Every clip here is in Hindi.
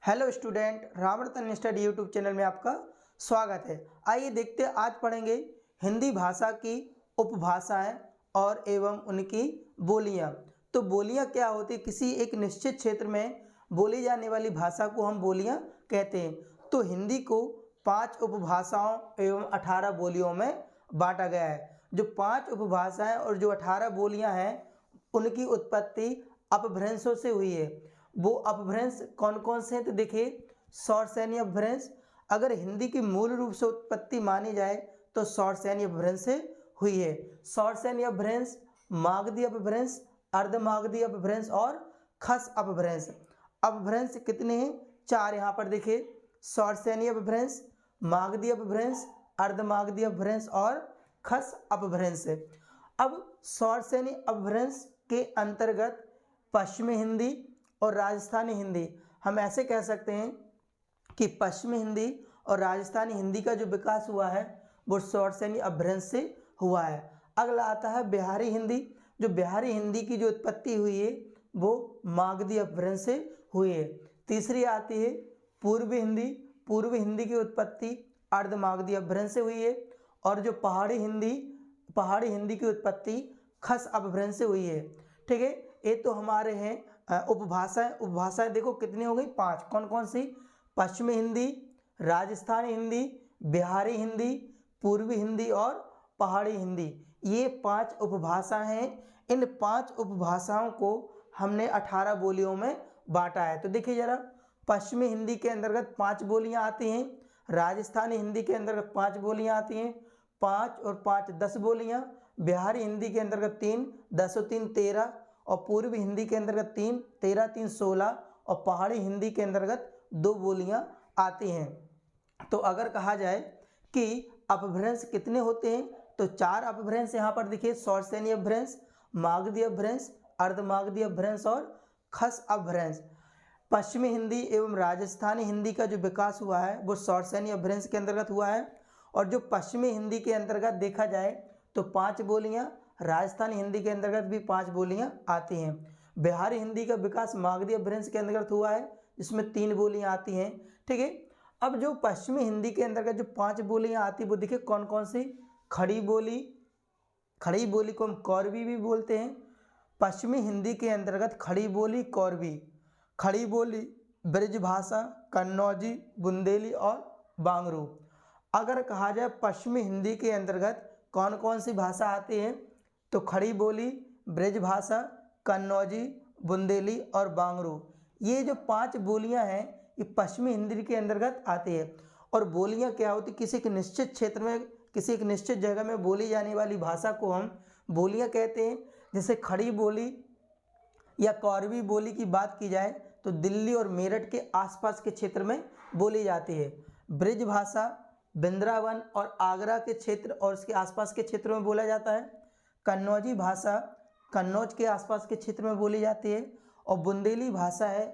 Hello student, Ramratan study YouTube channel में आपका स्वागत है। आइए देखते हैं, आज पढ़ेंगे हिंदी भाषा की उपभाषाएं और एवं उनकी बोलियां। तो बोलियां क्या होती है? किसी एक निश्चित क्षेत्र में बोली जाने वाली भाषा को हम बोलियां कहते हैं। तो हिंदी को 5 उपभाषाओं एवं 18 बोलियों में बांटा गया है। जो 5 उपभाषाएं और जो 18 बोलियां हैं उनकी उत्पत्ति अपभ्रंशों से हुई है। वो अपभ्रंश कौन कौन से हैं? तो देखिए, शौरसेनी अपभ्रंश। अगर हिंदी की मूल रूप से उत्पत्ति मानी जाए तो शौरसेनी अपभ्रंश से हुई है। शौरसेनी अपभ्रंश, मागधी अपभ्रंश, अर्धमागधी अपभ्रंश और खस अपभ्रंश। अपभ्रंश कितने हैं? 4 यहाँ पर देखिए, शौरसेनी अपभ्रंश, मागधी अपभ्रंश, अर्धमागधी अपभ्रंश और खस अपभ्रंश। अब शौरसेनी अपभ्रंश के अंतर्गत पश्चिमी हिंदी और राजस्थानी हिंदी, हम ऐसे कह सकते हैं कि पश्चिमी हिंदी और राजस्थानी हिंदी का जो विकास हुआ है वो शौरसेनी अपभ्रंश से हुआ है। अगला आता है बिहारी हिंदी। जो बिहारी हिंदी की जो उत्पत्ति हुई है वो मागधी अपभ्रंश से हुई है। तीसरी आती है पूर्वी हिंदी। पूर्वी हिंदी की उत्पत्ति अर्धमागधी अपभ्रंश से हुई है। और जो पहाड़ी हिंदी की उत्पत्ति खस अपभ्रंश से हुई है। ठीक है, ये तो हमारे हैं उपभाषाएं देखो कितनी हो गई? 5। कौन कौन सी? पश्चिमी हिंदी, राजस्थानी हिंदी, बिहारी हिंदी, पूर्वी हिंदी और पहाड़ी हिंदी। ये 5 उपभाषाएं हैं। इन 5 उपभाषाओं को हमने 18 बोलियों में बांटा है। तो देखिए जरा, पश्चिमी हिंदी के अंतर्गत 5 बोलियां आती हैं। राजस्थानी हिंदी के अंतर्गत 5 बोलियां आती हैं। 5 और 5 10 बोलियां। बिहारी हिंदी के अंतर्गत 3, 10 और 3 13। और पूर्वी हिंदी के अंतर्गत 3, 13 3 16। और पहाड़ी हिंदी के अंतर्गत 2 बोलियां आती हैं। तो अगर कहा जाए कि अपभ्रंश कितने होते हैं तो 4 अपभ्रंश यहाँ पर देखिए, शौरसेनी अपभ्रंश, मागधी अपभ्रंश, अर्धमागधी अपभ्रंश और खस अपभ्रंश। पश्चिमी हिंदी एवं राजस्थानी हिंदी का जो विकास हुआ है वो शौरसेनी अपभ्रंश के अंतर्गत हुआ है। और जो पश्चिमी हिंदी के अंतर्गत देखा जाए तो 5 बोलियां, राजस्थानी हिंदी के अंतर्गत भी 5 बोलियां आती हैं। बिहारी हिंदी का विकास मागधी अपभ्रंश के अंतर्गत हुआ है, जिसमें 3 बोलियां आती हैं। ठीक है, अब जो पश्चिमी हिंदी के अंतर्गत जो 5 बोलियां आती है वो देखिए कौन कौन सी? खड़ी बोली को हम कौरवी भी बोलते हैं। पश्चिमी हिंदी के अंतर्गत खड़ी बोली, कौरवी, खड़ी बोली, ब्रजभाषा, कन्नौजी, बुंदेली और बांगरू। अगर कहा जाए पश्चिमी हिंदी के अंतर्गत कौन कौन सी भाषा आती है तो खड़ी बोली, ब्रजभाषा, कन्नौजी, बुंदेली और बांगरू। ये जो 5 बोलियां हैं ये पश्चिमी हिंदी के अंतर्गत आती है। और बोलियां क्या होती? किसी एक निश्चित क्षेत्र में, किसी एक निश्चित जगह में बोली जाने वाली भाषा को हम बोलियां कहते हैं। जैसे खड़ी बोली या कौरवी बोली की बात की जाए तो दिल्ली और मेरठ के आसपास के क्षेत्र में बोली जाती है। ब्रजभाषा वृंदावन और आगरा के क्षेत्र और उसके आसपास के क्षेत्रों में बोला जाता है। कन्नौजी भाषा कन्नौज के आसपास के क्षेत्र में बोली जाती है। और बुंदेली भाषा है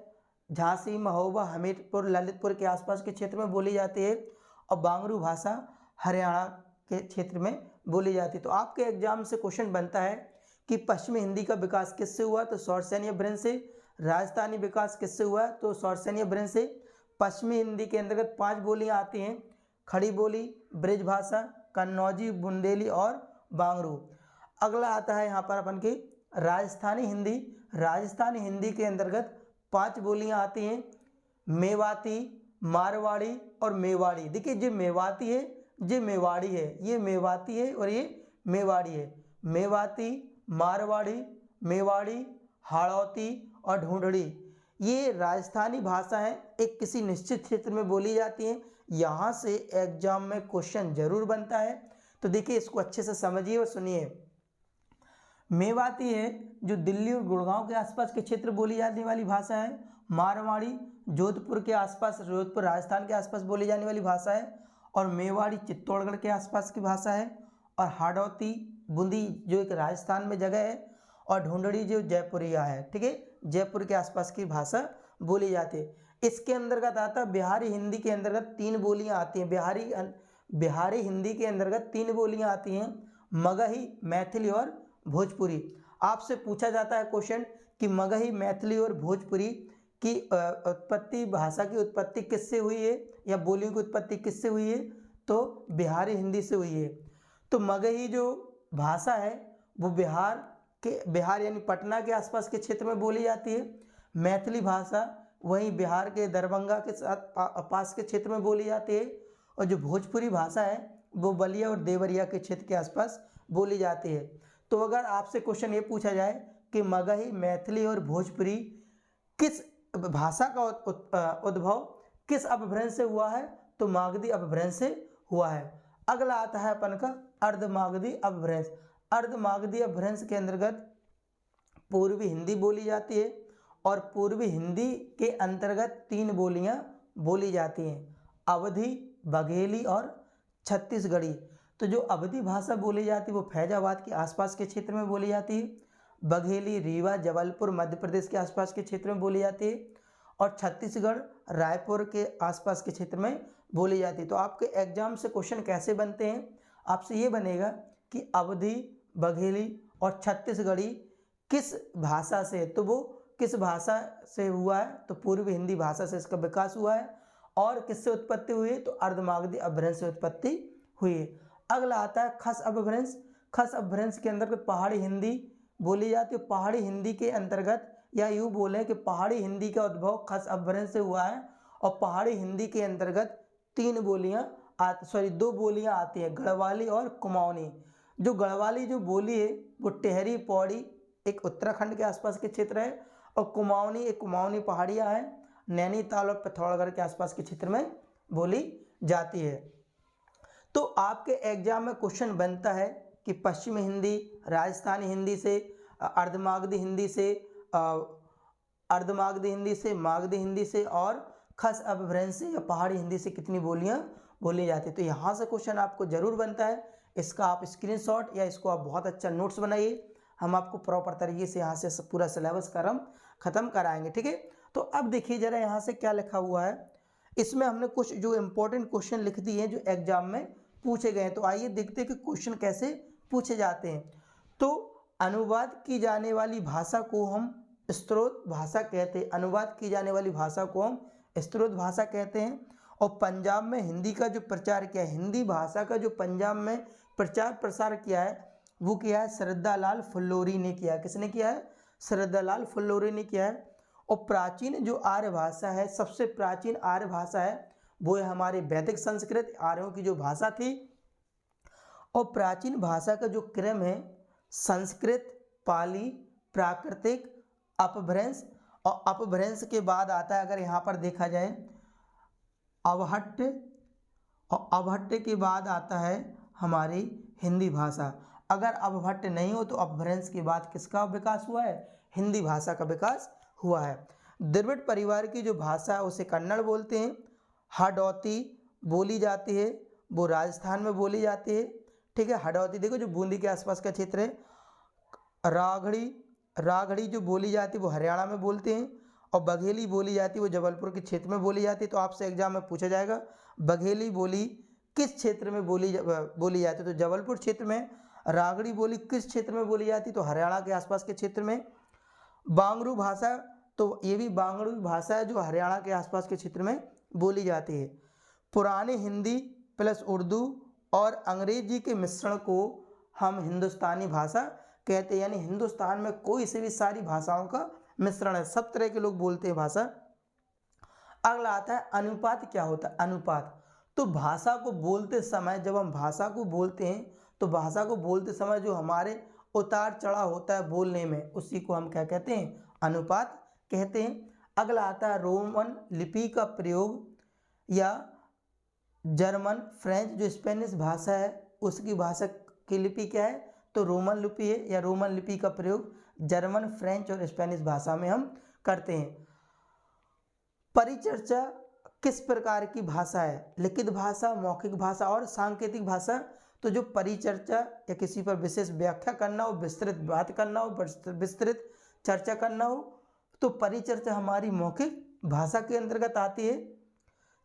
झांसी, महोबा, हमीरपुर, ललितपुर के आसपास के क्षेत्र में बोली जाती है। और बांगरू भाषा हरियाणा के क्षेत्र में बोली जाती है। तो आपके एग्जाम से क्वेश्चन बनता है कि पश्चिमी हिंदी का विकास किससे हुआ तो शौरसेनी अपभ्रंश से। राजस्थानी विकास किससे हुआ तो शौरसेनी अपभ्रंश से। पश्चिमी हिंदी के अंतर्गत 5 बोलियाँ आती हैं, खड़ी बोली, ब्रजभाषा, कन्नौजी, बुंदेली और बांगरू। अगला आता है यहाँ पर अपन की राजस्थानी हिंदी। राजस्थानी हिंदी के अंतर्गत 5 बोलियाँ आती हैं, मेवाती, मारवाड़ी और मेवाड़ी। देखिए, जो मेवाती है ये मेवाड़ी है, ये मेवाती है और ये मेवाड़ी है। मेवाती, मारवाड़ी, मेवाड़ी, हाड़ौती और ढूंढड़ी, ये राजस्थानी भाषा है, एक किसी निश्चित क्षेत्र में बोली जाती हैं। यहाँ से एग्जाम में क्वेश्चन जरूर बनता है। तो देखिए, इसको अच्छे से समझिए और सुनिए। मेवाती है जो दिल्ली और गुड़गांव के आसपास के क्षेत्र बोली जाने वाली भाषा है। मारवाड़ी जोधपुर के आसपास, जोधपुर राजस्थान के आसपास बोली जाने वाली भाषा है। और मेवाड़ी चित्तौड़गढ़ के आसपास की भाषा है। और हाड़ौती, बूंदी जो एक राजस्थान में जगह है। और ढूंढड़ी जो जयपुरिया है। ठीक है, जयपुर के आसपास की भाषा बोली जाती है। इसके अंतर्गत आता है बिहारी हिंदी के अंतर्गत 3 बोलियां आती हैं। बिहारी हिंदी के अंतर्गत 3 बोलियां आती हैं, मगही, मैथिली और भोजपुरी। आपसे पूछा जाता है क्वेश्चन कि मगही, मैथिली और भोजपुरी कि उत्पत्ति, भाषा की उत्पत्ति किससे हुई है या बोलियों की उत्पत्ति किससे हुई है, तो बिहारी हिंदी से हुई है। तो मगही जो भाषा है वो बिहार यानी पटना के आसपास के क्षेत्र में बोली जाती है। मैथिली भाषा वहीं बिहार के दरभंगा के साथ पास के क्षेत्र में बोली जाती है। और जो भोजपुरी भाषा है वो बलिया और देवरिया के क्षेत्र के आसपास बोली जाती है। तो अगर आपसे क्वेश्चन ये पूछा जाए कि मगही, मैथिली और भोजपुरी किस भाषा का उद्भव किस अपभ्रंश से हुआ है, तो मागधी अपभ्रंश से हुआ है। अगला आता है अपन का अर्धमागधी अपभ्रंश। अर्धमागधी अपभ्रंश के अंतर्गत पूर्वी हिंदी बोली जाती है और पूर्वी हिंदी के अंतर्गत 3 बोलियां बोली जाती हैं, अवधी, बघेली और छत्तीसगढ़ी। तो जो अवधी भाषा बोली जाती है वो फैजाबाद के आसपास के क्षेत्र में बोली जाती है। बघेली रीवा, जबलपुर, मध्य प्रदेश के आसपास के क्षेत्र में बोली जाती है। और छत्तीसगढ़ रायपुर के आसपास के क्षेत्र में बोली जाती है। तो आपके एग्जाम से क्वेश्चन कैसे बनते हैं, आपसे ये बनेगा कि अवधी, बघेली और छत्तीसगढ़ी किस भाषा से, तो वो किस भाषा से हुआ है, तो पूर्वी हिंदी भाषा से इसका विकास हुआ है। और किससे उत्पत्ति हुई है, तो अर्धमागधी अपभ्रंश से उत्पत्ति हुई है। अगला आता है खस अपभ्रंश। खस अपभ्रंश के अंतर्गत पहाड़ी हिंदी बोली जाती है। पहाड़ी हिंदी के अंतर्गत, या यूँ बोले कि पहाड़ी हिंदी का उद्भव खस अपभ्रंश से हुआ है। और पहाड़ी हिंदी के अंतर्गत 2 बोलियां आती हैं, गढ़वाली और कुमाऊनी। जो गढ़वाली जो बोली है वो टेहरी पौड़ी एक उत्तराखंड के आसपास के क्षेत्र है, और कुमाऊनी पहाड़ियाँ हैं, नैनीताल और पिथौरागढ़ के आसपास के क्षेत्र में बोली जाती है। तो आपके एग्जाम में क्वेश्चन बनता है कि पश्चिमी हिंदी, राजस्थानी हिंदी से, अर्धमागधी हिंदी से, मागधी हिंदी से और खस अपभ्रंश से या पहाड़ी हिंदी से कितनी बोलियां बोली जाती है। तो यहाँ से क्वेश्चन आपको जरूर बनता है। इसका आप स्क्रीनशॉट या इसको आप बहुत अच्छा नोट्स बनाइए। हम आपको प्रॉपर तरीके से यहाँ से पूरा सिलेबस खत्म कराएंगे, ठीक है। तो अब देखिए जरा यहाँ से क्या लिखा हुआ है। इसमें हमने कुछ जो इम्पोर्टेंट क्वेश्चन लिख दिए हैं जो एग्जाम में पूछे गए हैं। तो आइए देखते हैं कि क्वेश्चन कैसे पूछे जाते हैं। तो अनुवाद की जाने वाली भाषा को हम स्रोत भाषा कहते हैं। अनुवाद की जाने वाली भाषा को हम स्रोत भाषा कहते हैं। और पंजाब में हिंदी का जो प्रचार किया है, हिंदी भाषा का जो पंजाब में प्रचार प्रसार किया है, वो किया है श्रद्धालाल फुल्लोरी ने किया है। किसने किया है? श्रद्धालाल फुल्लोरी ने किया है। और प्राचीन जो आर्य भाषा है, सबसे प्राचीन आर्य भाषा है वो है हमारे वैदिक संस्कृत, आर्यों की जो भाषा थी। और प्राचीन भाषा का जो क्रम है संस्कृत, पाली, प्राकृतिक, अपभ्रंश, और अपभ्रंश के बाद आता है, अगर यहाँ पर देखा जाए, अवहट्ट, और अवहट्ट के बाद आता है हमारी हिंदी भाषा। अगर अवहट्ट नहीं हो तो अपभ्रंश के बाद किसका विकास हुआ है? हिंदी भाषा का विकास हुआ है। द्रविड़ परिवार की जो भाषा है उसे कन्नड़ बोलते हैं। हाडौती बोली जाती है, वो राजस्थान में बोली जाती है, ठीक है। हाडौती देखो जो बूंदी के आसपास का क्षेत्र है। रागड़ी जो बोली जाती है वो हरियाणा में बोलते हैं। और बघेली बोली जाती है वो जबलपुर के क्षेत्र में बोली जाती है। तो आपसे एग्जाम में पूछा जाएगा बघेली बोली किस क्षेत्र में बोली जाती है, तो जबलपुर क्षेत्र में। रागड़ी बोली किस क्षेत्र में बोली जाती है, तो हरियाणा के आसपास के क्षेत्र में। बांगरू भाषा, तो ये भी बांगरू भाषा है जो हरियाणा के आसपास के क्षेत्र में बोली जाती है। पुरानी हिंदी प्लस उर्दू और अंग्रेजी के मिश्रण को हम हिंदुस्तानी भाषा कहते हैं। यानी हिंदुस्तान में कोई से भी सारी भाषाओं का मिश्रण है, सब तरह के लोग बोलते हैं भाषा। अगला आता है अनुपात। क्या होता है अनुपात? तो भाषा को बोलते समय, जब हम भाषा को बोलते हैं तो भाषा को बोलते समय जो हमारे उतार चढ़ाव होता है बोलने में, उसी को हम क्या कहते हैं? अनुपात कहते हैं। अगला आता है रोमन लिपि का प्रयोग, या जर्मन, फ्रेंच जो स्पेनिश भाषा है उसकी भाषा की लिपि क्या है? तो रोमन लिपि है, या रोमन लिपि का प्रयोग जर्मन, फ्रेंच और स्पेनिश भाषा में हम करते हैं। परिचर्चा किस प्रकार की भाषा है? लिखित भाषा, मौखिक भाषा और सांकेतिक भाषा। तो जो परिचर्चा या किसी पर विशेष व्याख्या करना हो, विस्तृत बात करना हो, विस्तृत चर्चा करना हो, तो परिचर्चा हमारी मौखिक भाषा के अंतर्गत आती है।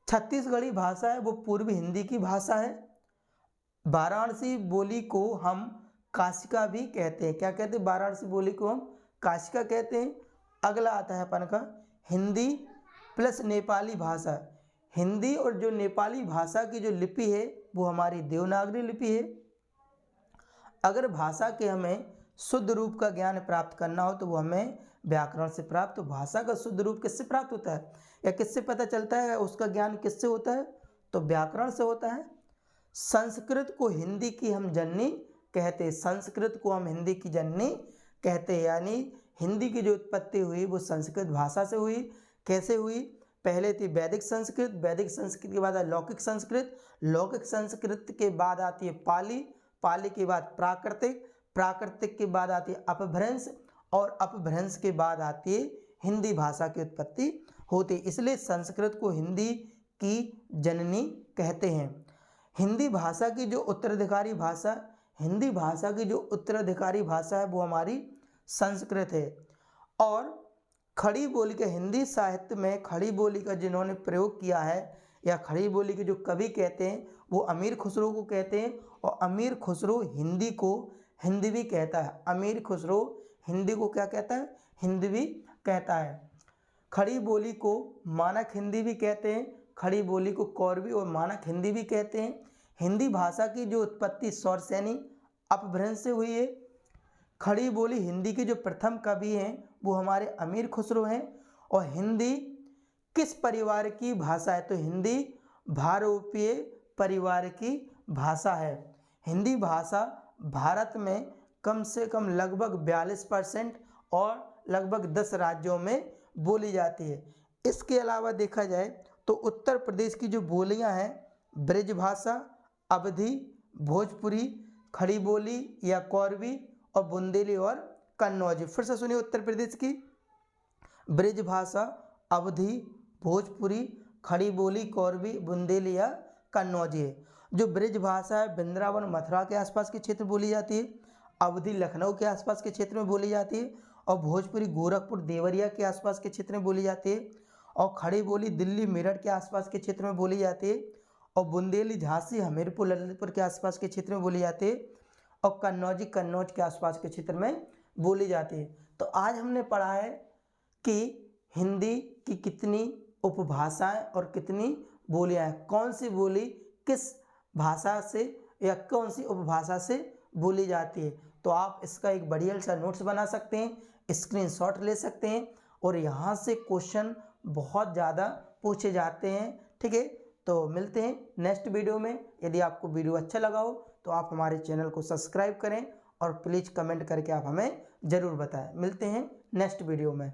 छत्तीसगढ़ी भाषा है वो पूर्वी हिंदी की भाषा है। वाराणसी बोली को हम काशिका भी कहते हैं। क्या कहते हैं? वाराणसी बोली को हम काशिका कहते हैं। अगला आता है अपन का हिंदी प्लस नेपाली भाषा। हिंदी और जो नेपाली भाषा की जो लिपि है वो हमारी देवनागरी लिपि है। अगर भाषा के हमें शुद्ध रूप का ज्ञान प्राप्त करना हो तो वो हमें व्याकरण से प्राप्त। तो भाषा का शुद्ध रूप किससे प्राप्त होता है या किससे पता चलता है, उसका ज्ञान किससे होता है, तो व्याकरण से होता है। संस्कृत को हिंदी की हम जननी कहते हैं, संस्कृत को हम हिंदी की जननी कहते हैं, यानी हिंदी की जो उत्पत्ति हुई वो संस्कृत भाषा से हुई। कैसे हुई, पहले थी वैदिक संस्कृत, वैदिक संस्कृत के बाद लौकिक संस्कृत, लौकिक संस्कृत के बाद आती है पाली, पाली के बाद प्राकृतिक, प्राकृतिक के बाद आती है अपभ्रंश और अपभ्रंश के बाद आती है हिंदी भाषा की उत्पत्ति होती है। इसलिए संस्कृत को हिंदी की जननी कहते हैं। हिंदी भाषा की जो उत्तराधिकारी भाषा, हिंदी भाषा की जो उत्तराधिकारी भाषा है वो हमारी संस्कृत है। और खड़ी बोली का हिंदी साहित्य में खड़ी बोली का जिन्होंने प्रयोग किया है या खड़ी बोली के जो कवि कहते हैं वो अमीर खुसरो को कहते हैं। और अमीर खुसरो हिंदी को हिंदवी कहता है। अमीर खुसरो हिंदी को क्या कहता है, हिंदवी कहता है। खड़ी बोली को मानक हिंदी भी कहते हैं, खड़ी बोली को कौरवी और मानक हिंदी भी कहते हैं। हिंदी भाषा की जो उत्पत्ति सौरसेनी अपभ्रंश से हुई है। खड़ी बोली हिंदी के जो प्रथम कवि हैं वो हमारे अमीर खुसरो हैं। और हिंदी किस परिवार की भाषा है, तो हिंदी भारोपीय परिवार की भाषा है। हिंदी भाषा भारत में कम से कम लगभग 42% और लगभग 10 राज्यों में बोली जाती है। इसके अलावा देखा जाए तो उत्तर प्रदेश की जो बोलियां हैं ब्रजभाषा, अवधी, भोजपुरी, खड़ी बोली या कौरवी और बुंदेली और कन्नौजी। फिर से सुनिए, उत्तर प्रदेश की ब्रजभाषा, अवधी, भोजपुरी, खड़ी बोली, कौरवी, बुंदेली या कन्नौजी है। जो ब्रजभाषा है वृंदावन मथुरा के आसपास के क्षेत्र में बोली जाती है, अवधी लखनऊ के आसपास के क्षेत्र में बोली जाती है, और भोजपुरी गोरखपुर देवरिया के आसपास के क्षेत्र में बोली जाती है, और खड़ी बोली दिल्ली मेरठ के आसपास के क्षेत्र में बोली जाती है, और बुंदेली झांसी हमीरपुर ललितपुर के आसपास के क्षेत्र में बोली जाती है, और कन्नौजी कन्नौज के आसपास के क्षेत्र में बोली जाती है। तो आज हमने पढ़ा है कि हिंदी की कितनी उपभाषाएं और कितनी बोलियां हैं, कौन सी बोली किस भाषा से या कौन सी उपभाषा से बोली जाती है। तो आप इसका एक बढ़िया सा नोट्स बना सकते हैं, स्क्रीनशॉट ले सकते हैं, और यहाँ से क्वेश्चन बहुत ज़्यादा पूछे जाते हैं। ठीक है, तो मिलते हैं नेक्स्ट वीडियो में। यदि आपको वीडियो अच्छा लगा हो तो आप हमारे चैनल को सब्सक्राइब करें और प्लीज़ कमेंट करके आप हमें ज़रूर बताएं। मिलते हैं नेक्स्ट वीडियो में।